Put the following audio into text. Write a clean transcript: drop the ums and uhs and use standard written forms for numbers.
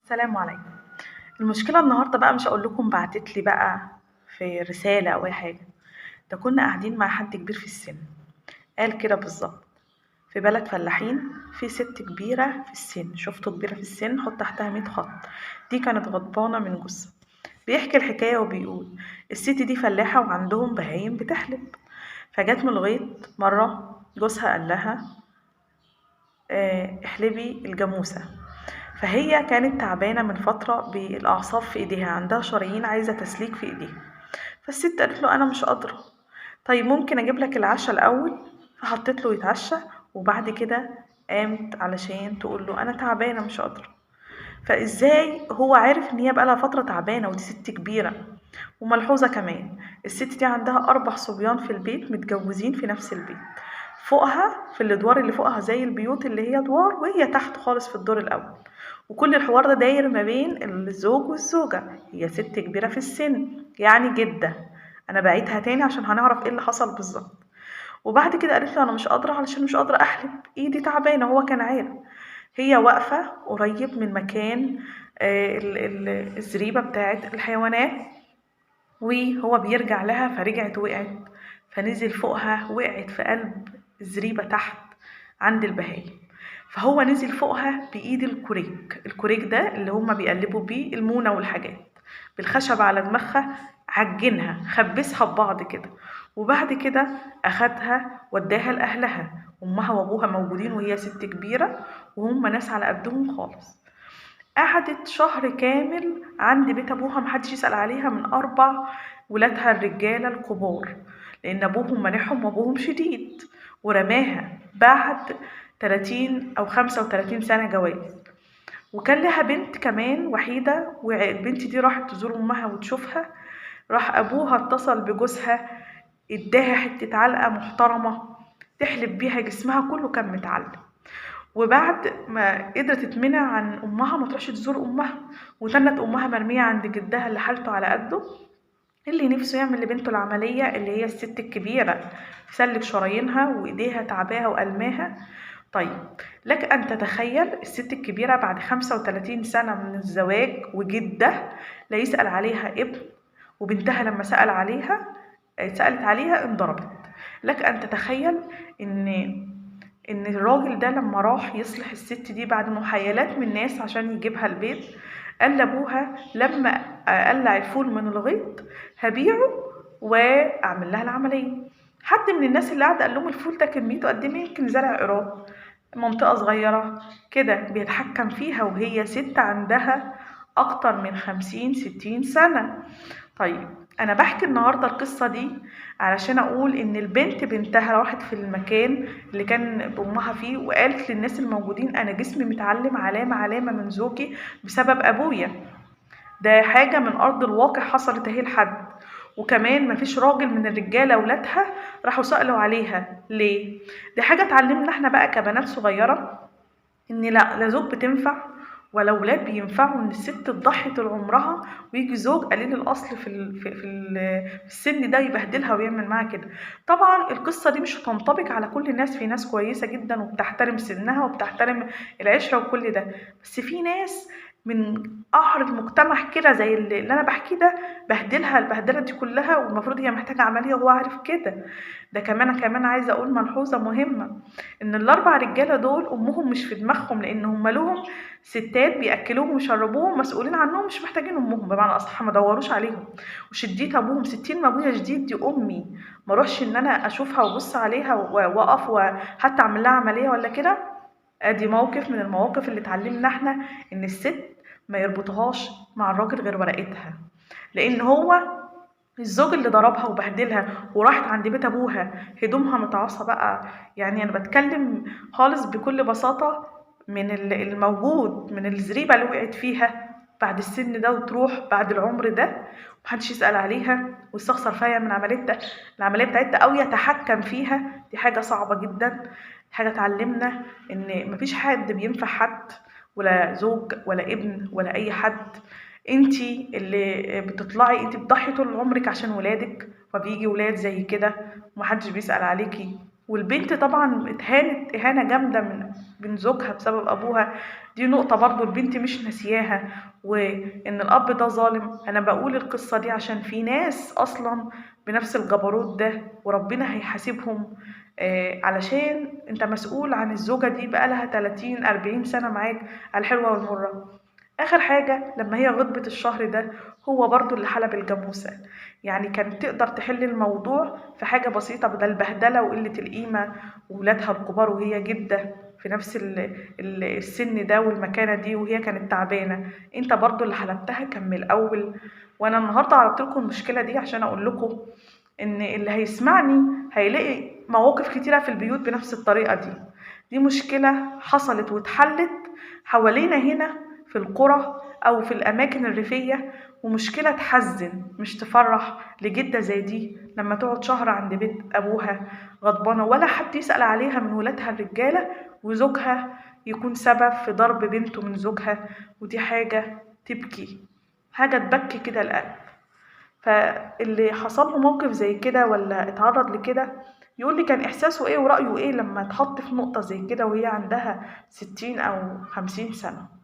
السلام عليكم. المشكلة النهاردة بقى مش هاقول لكم بعتت لي بقى في رسالة أو أي حاجة، ده كنا قاعدين مع حد كبير في السن، قال كده بالضبط: في بلد فلاحين في ست كبيرة في السن، شُفتوا كبيرة في السن حُط تحتها 100 خط، دي كانت غضبانة من جوزها. بيحكي الحكاية وبيقول: الست دي فلاحة وعندهم بهايم بتحلب، فجات من الغيط مرة جوزها قال لها احلبي الجاموسة. فهي كانت تعبانة من فترة بالأعصاب في إيديها، عندها شرايين عايزة تسليك في إيديها. فالست قالت له: أنا مش قادرة. طيب ممكن أجيب لك العشاء الأول؟ فحطيت له يتعشى، وبعد كده قامت علشان تقول له: أنا تعبانة مش قادرة. فإزاي هو عارف إن هي بقالها فترة تعبانة ودي ست كبيرة؟ وملحوظة كمان، الست دي عندها 4 صبيان في البيت متجوزين في نفس البيت، فوقها في الأدوار اللي فوقها زي البيوت اللي هي أدوار، وهي تحت خالص في الدور الأول. وكل الحوار ده داير ما بين الزوج والزوجة، هي ست كبيرة في السن يعني جدة. أنا بعيدها تاني عشان هنعرف ايه اللي حصل بالظبط. وبعد كده قالت له: أنا مش قادرة علشان مش قادرة أحلب، إيدي تعبانة. هو كان عارف. هي واقفة قريب من مكان الزريبة بتاعة الحيوانات، وهو بيرجع لها فرجعت وقعت، فنزل فوقها وقعت في قلب الزريبة تحت عند البهايم. فهو نزل فوقها بإيد الكوريك ده اللي هما بيقلبوا بيه المونة والحاجات، بالخشب على دماغها، عجنها خبسها ببعض كده. وبعد كده أخدها وداها لأهلها، أمها وأبوها موجودين وهي ست كبيرة وهم ناس على قدهم خالص. قعدت شهر كامل عند بيت أبوها، محدش يسأل عليها من 4 ولادها الرجالة الكبار، لأن أبوهم مانعهم وأبوهم شديد ورماها بعد 30 أو 35 سنة جواز. وكان لها بنت كمان وحيدة، والبنت دي راحت تزور أمها وتشوفها. راح أبوها اتصل بجوزها، اداها حتة علقة محترمة تحلب بيها، جسمها كله كان متعلق. وبعد ما قدرت تتمنع عن امها ما تروحش تزور امها، وتنت امها مرميه عند جدها اللي حالته على قده، اللي نفسه يعمل لبنته العمليه اللي هي الست الكبيره، سلك شرايينها وايديها تعباها والماها. طيب، لك ان تتخيل الست الكبيره بعد 35 سنه من الزواج وجده لا يسال عليها ابن، وبنتها لما سالت عليها انضربت. لك ان تتخيل ان الراجل ده لما راح يصلح الست دي بعد محايلات من ناس عشان يجيبها البيت، قال لابوها لما قلع الفول من الغيط هبيعه واعمل لها العمليه. حد من الناس اللي قاعد قال لهم الفول ده كميته قد ايه؟ يمكن زرع قراب، منطقه صغيره كده بيتحكم فيها وهي ست عندها اكتر من 50 60 سنه. طيب، أنا باحكي النهاردة القصة دي علشان أقول إن بنتها راحت في المكان اللي كان بأمها فيه وقالت للناس الموجودين: أنا جسمي متعلم علامة علامة من زوجي بسبب أبويا. ده حاجة من أرض الواقع حصلت أهي لحد. وكمان مفيش راجل من الرجالة ولادها راحوا سألوا عليها ليه. دي حاجة اتعلمنا احنا بقى كبنات صغيرة، إن لا زوج بتنفع ولا ولاد بينفعوا، إن الست تضحي طول عمرها ويجي زوج قليل الأصل في السن ده يبهدلها ويعمل معاها كده. طبعا القصة دي مش هتنطبق على كل الناس، في ناس كويسة جدا وبتحترم سنها وبتحترم العشرة وكل ده، بس في ناس من قهر المجتمع كده زي اللي أنا بحكيه ده بهدلها البهدلة دي كلها، والمفروض هي محتاجة عملية وهو عارف كده. ده كمان عايزة أقول ملحوظة مهمة، ان ال4 رجاله دول امهم مش في دماغهم، لان هم لهم ستات بياكلوهم ويشربوهم مسؤولين عنهم، مش محتاجين امهم بمعنى اصح، ما دوروش عليهم. وشديت ابوهم 60 ما ابويا شديد، دي امي، ما اروحش ان انا اشوفها وابص عليها واقف وحتى اعمل لها عمليه ولا كده. ادي موقف من المواقف اللي اتعلمنا احنا ان الست ما يربطهاش مع الراجل غير ورقتها، لان هو الزوج اللي ضربها وبهدلها وراحت عند بيت ابوها هدومها متعاصه بقى. يعني انا بتكلم خالص بكل بساطه من الموجود، من الزريبه اللي وقعت فيها بعد السن ده وتروح بعد العمر ده ومحدش يسأل عليها ويستخسر فيها يعمل العملية بتاعتها أو يتحكم فيها. دي حاجة صعبة جدا. حاجة اتعلمنا إن مفيش حد بينفع حد، ولا زوج ولا ابن ولا أي حد. انتي اللي بتطلعي، انتي بتضحي طول عمرك عشان ولادك، فبيجي ولاد زي كده ومحدش بيسأل عليكي والبنت طبعا اتهانت إهانة جامدة من زوجها بسبب أبوها. دي نقطة برضو البنت مش ناسياها، وإن الأب ده ظالم. أنا بقول القصة دي عشان في ناس أصلا بنفس الجبروت ده وربنا هيحاسبهم. علشان انت مسؤول عن الزوجة دي بقالها 30-40 سنة معاك على الحلوة والمرة. آخر حاجة لما هي غضبت الشهر ده، هو برضو اللي حلب الجاموسة. يعني كانت تقدر تحل الموضوع في حاجة بسيطة بدل البهدلة وقلة القيمة، وولادها الكبار وهي جدة في نفس السن ده والمكانة دي، وهي كانت تعبانة. انت برضو اللي حلبتها كان من الأول. وانا النهاردة عرضت لكم المشكلة دي عشان اقول لكم ان اللي هيسمعني هيلاقي مواقف كتيرة في البيوت بنفس الطريقة دي. دي مشكلة حصلت واتحلت حوالينا هنا في القرى أو في الأماكن الريفية، ومشكلة تحزن مش تفرح لجدة زي دي لما تقعد شهر عند بيت أبوها غضبانة، ولا حد يسأل عليها من ولادها الرجالة، وزوجها يكون سبب في ضرب بنته من زوجها. ودي حاجة تبكي، حاجة تبكي كده القلب. فاللي حصل له موقف زي كده ولا اتعرض لكده يقول لي كان إحساسه إيه ورأيه إيه لما اتحط في نقطة زي كده وهي عندها 60 أو 50 سنة.